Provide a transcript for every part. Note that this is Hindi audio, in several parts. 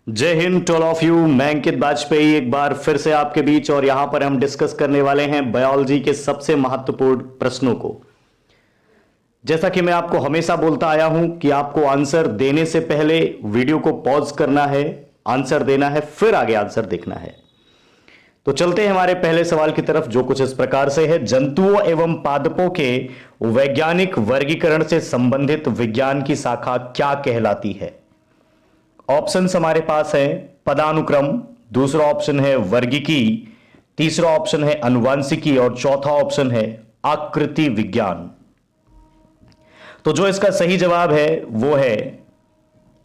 जय Hind to all of you. मैं अंकित वाजपेयी एक बार फिर से आपके बीच, और यहां पर हम डिस्कस करने वाले हैं बायोलॉजी के सबसे महत्वपूर्ण प्रश्नों को। जैसा कि मैं आपको हमेशा बोलता आया हूं कि आपको आंसर देने से पहले वीडियो को पॉज करना है, आंसर देना है, फिर आगे आंसर देखना है। तो चलते हैं हमारे पहले सवाल की तरफ, जो कुछ इस प्रकार से है। जंतुओं एवं पादपों के वैज्ञानिक वर्गीकरण से संबंधित विज्ञान की शाखा क्या कहलाती है? ऑप्शंस हमारे पास है पदानुक्रम, दूसरा ऑप्शन है वर्गीकी, तीसरा ऑप्शन है अनुवांशिकी और चौथा ऑप्शन है आकृति विज्ञान। तो जो इसका सही जवाब है वो है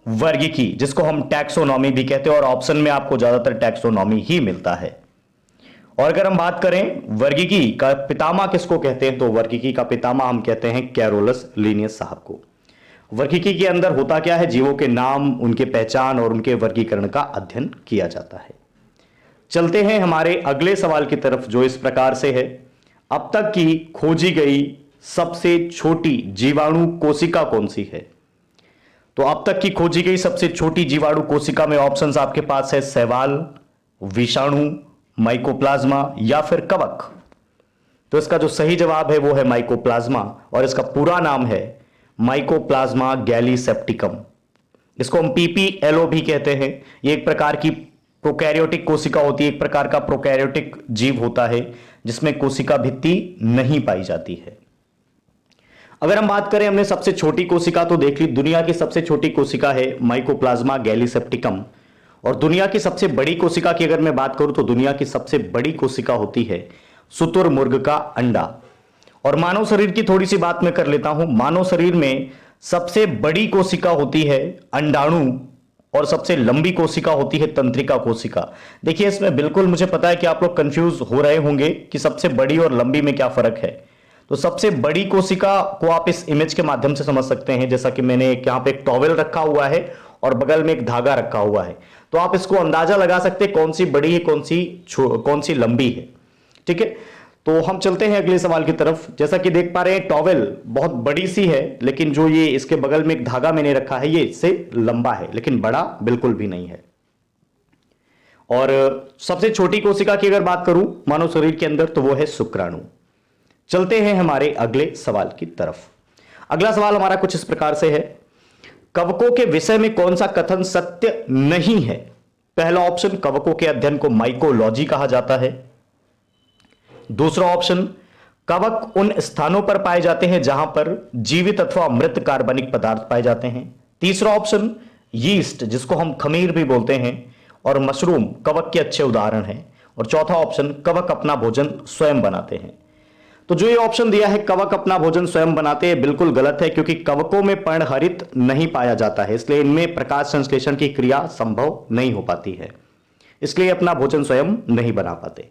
वर्गीकी, जिसको हम टैक्सोनॉमी भी कहते हैं, और ऑप्शन में आपको ज्यादातर टैक्सोनॉमी ही मिलता है। और अगर हम बात करें वर्गीकी का पितामह किसको कहते हैं, तो वर्गीकी का पितामह हम कहते हैं कैरोलस लिनियस साहब को। वर्गीकी के अंदर होता क्या है? जीवों के नाम, उनके पहचान और उनके वर्गीकरण का अध्ययन किया जाता है। चलते हैं हमारे अगले सवाल की तरफ, जो इस प्रकार से है। अब तक की खोजी गई सबसे छोटी जीवाणु कोशिका कौन सी है? तो अब तक की खोजी गई सबसे छोटी जीवाणु कोशिका में ऑप्शंस आपके पास है शैवाल, विषाणु, माइकोप्लाज्मा या फिर कवक। तो इसका जो सही जवाब है वो है माइकोप्लाज्मा, और इसका पूरा नाम है माइकोप्लाज्मा गैलीसेप्टिकम। इसको हम पीपीएलओ भी कहते हैं। ये एक प्रकार की प्रोकैरियोटिक कोशिका होती है, एक प्रकार का प्रोकैरियोटिक जीव होता है जिसमें कोशिका भित्ति नहीं पाई जाती है। अगर हम बात करें, हमने सबसे छोटी कोशिका तो देख ली। दुनिया की सबसे छोटी कोशिका है माइकोप्लाज्मा गैलीसेप्टिकम, और दुनिया की सबसे बड़ी कोशिका की अगर मैं बात करूं तो दुनिया की सबसे बड़ी कोशिका होती है शुतुरमुर्ग का अंडा। और मानव शरीर की थोड़ी सी बात मैं कर लेता हूं। मानव शरीर में सबसे बड़ी कोशिका होती है अंडाणु, और सबसे लंबी कोशिका होती है तंत्रिका कोशिका। देखिए, इसमें बिल्कुल मुझे पता है कि आप लोग कंफ्यूज हो रहे होंगे कि सबसे बड़ी और लंबी में क्या फर्क है। तो सबसे बड़ी कोशिका को आप इस इमेज के माध्यम से समझ सकते हैं। जैसा कि मैंने यहां पे एक टॉवेल रखा हुआ है और बगल में एक धागा रखा हुआ है, तो आप इसको अंदाजा लगा सकते हैं कौन सी बड़ी है, कौन सी लंबी है। ठीक है, तो हम चलते हैं अगले सवाल की तरफ। जैसा कि देख पा रहे हैं, टॉवेल बहुत बड़ी सी है, लेकिन जो ये इसके बगल में एक धागा मैंने रखा है ये इससे लंबा है, लेकिन बड़ा बिल्कुल भी नहीं है। और सबसे छोटी कोशिका की अगर बात करूं मानव शरीर के अंदर, तो वो है शुक्राणु। चलते हैं हमारे अगले सवाल की तरफ। अगला सवाल हमारा कुछ इस प्रकार से है। कवकों के विषय में कौन सा कथन सत्य नहीं है? पहला ऑप्शन, कवकों के अध्ययन को माइकोलॉजी कहा जाता है। दूसरा ऑप्शन, कवक उन स्थानों पर पाए जाते हैं जहां पर जीवित अथवा मृत कार्बनिक पदार्थ पाए जाते हैं। तीसरा ऑप्शन, यीस्ट, जिसको हम खमीर भी बोलते हैं, और मशरूम कवक के अच्छे उदाहरण हैं। और चौथा ऑप्शन, कवक अपना भोजन स्वयं बनाते हैं। तो जो ये ऑप्शन दिया है कवक अपना भोजन स्वयं बनाते हैं, बिल्कुल गलत है, क्योंकि कवकों में पर्णहरित नहीं पाया जाता है, इसलिए इनमें प्रकाश संश्लेषण की क्रिया संभव नहीं हो पाती है, इसलिए अपना भोजन स्वयं नहीं बना पाते।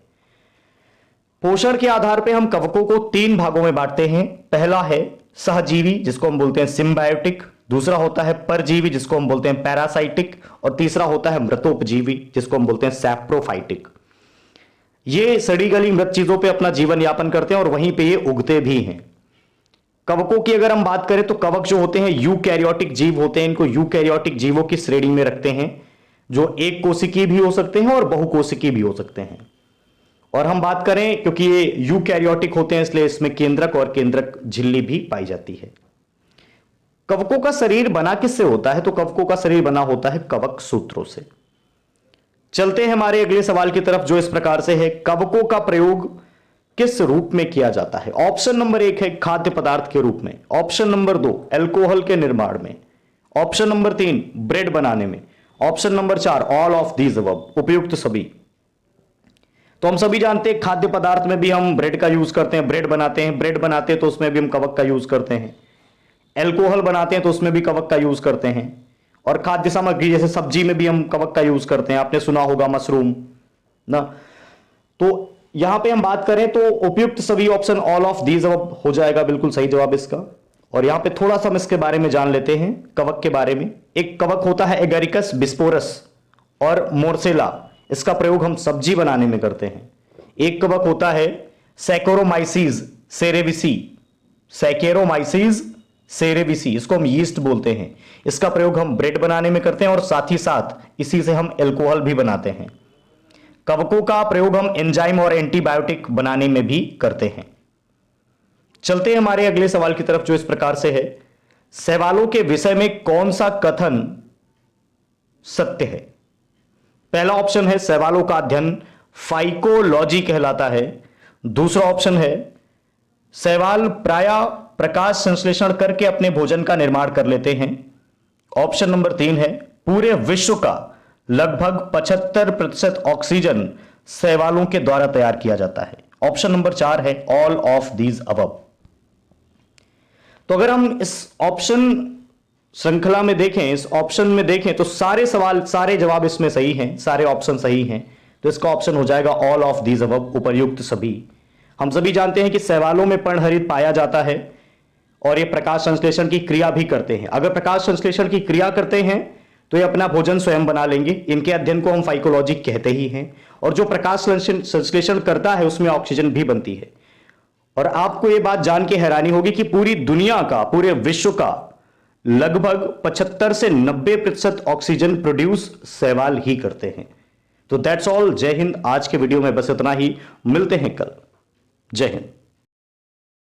पोषण के आधार पर हम कवकों को 3 भागों में बांटते हैं। पहला है सहजीवी, जिसको हम बोलते हैं सिम्बायोटिक। दूसरा होता है परजीवी, जिसको हम बोलते हैं पैरासाइटिक। और तीसरा होता है मृतोपजीवी, जिसको हम बोलते हैं सैप्रोफाइटिक। ये सड़ी गली मृत चीजों पे अपना जीवन यापन करते हैं और वहीं पे ये उगते भी हैं। कवकों की अगर हम बात करें तो कवक जो होते हैं यूकैरियोटिक जीव होते हैं। इनको यूकैरियोटिक जीवों की श्रेणी में रखते हैं, जो एक कोशिकीय भी हो सकते हैं और बहुकोशिकीय भी हो सकते हैं। और हम बात करें, क्योंकि ये यूकैरियोटिक होते हैं, इसलिए इसमें केंद्रक और केंद्रक झिल्ली भी पाई जाती है। कवकों का शरीर बना किससे होता है? तो कवकों का शरीर बना होता है कवक सूत्रों से। चलते हैं हमारे अगले सवाल की तरफ, जो इस प्रकार से है। कवकों का प्रयोग किस रूप में किया जाता है? ऑप्शन नंबर 1 है खाद्य पदार्थ के रूप में। ऑप्शन नंबर 2 अल्कोहल के निर्माण में। ऑप्शन नंबर 3 ब्रेड बनाने में। Option number 4 all of these above, उपयुक्त सभी। तो हम सभी जानते हैं खाद्य पदार्थ में भी हम ब्रेड का यूज करते हैं, ब्रेड बनाते हैं। ब्रेड बनाते हैं तो उसमें भी हम कवक का यूज करते हैं। अल्कोहल बनाते हैं तो उसमें भी कवक का यूज करते हैं। और खाद्य सामग्री जैसे सब्जी में भी हम कवक का यूज करते हैं, आपने सुना होगा मशरूम ना। तो यहां पे हम बात करें तो उपयुक्त सभी option all of these above हो जाएगा, बिल्कुल सही जवाब इसका। और यहां पे थोड़ा सा हम इसके बारे में जान लेते हैं, कवक के बारे में। एक कवक होता है एगेरिकस बिस्पोरस और मोर्सेला, इसका प्रयोग हम सब्जी बनाने में करते हैं। एक कवक होता है सैकेरोमाइसीज सेरेविसी, सैकेरोमाइसीज सेरेविसी, इसको हम यीस्ट बोलते हैं। इसका प्रयोग हम ब्रेड बनाने में करते हैं और साथ ही साथ इसी से हम एल्कोहल भी बनाते हैं। कवकों का प्रयोग हम एंजाइम और एंटीबायोटिक बनाने में भी करते हैं। चलते हैं हमारे अगले सवाल की तरफ, जो इस प्रकार से है, शैवालों के विषय में कौन सा कथन सत्य है? पहला ऑप्शन है शैवालों का अध्ययन फाइकोलॉजी कहलाता है। दूसरा ऑप्शन है शैवाल प्रायः प्रकाश संश्लेषण करके अपने भोजन का निर्माण कर लेते हैं। ऑप्शन नंबर 3 है पूरे विश्व का लगभग 75% ऑक्सीजन शैवालों के द्वारा तैयार किया जाता है। ऑप्शन नंबर 4 है ऑल ऑफ दीज अबव। तो अगर हम इस ऑप्शन श्रृंखला में देखें, इस ऑप्शन में देखें, तो सारे सवाल, सारे जवाब इसमें सही हैं, सारे ऑप्शन सही हैं। तो इसका ऑप्शन हो जाएगा ऑल ऑफ दीज अबव, उपर्युक्त सभी। हम सभी जानते हैं कि शैवालों में पर्णहरित पाया जाता है और ये प्रकाश संश्लेषण की क्रिया भी करते हैं। अगर प्रकाश संश्लेषण की क्रिया करते हैं तो ये अपना भोजन स्वयं बना लेंगे। इनके अध्ययन को हम फाइकोलॉजी कहते ही हैं। और जो प्रकाश संश्लेषण करता है उसमें ऑक्सीजन भी बनती है। और आपको यह बात जान के हैरानी होगी कि पूरी दुनिया का, पूरे विश्व का लगभग 75 से 90% ऑक्सीजन प्रोड्यूस शैवाल ही करते हैं। तो दैट्स ऑल। जय हिंद। आज के वीडियो में बस इतना ही, मिलते हैं कल। जय हिंद।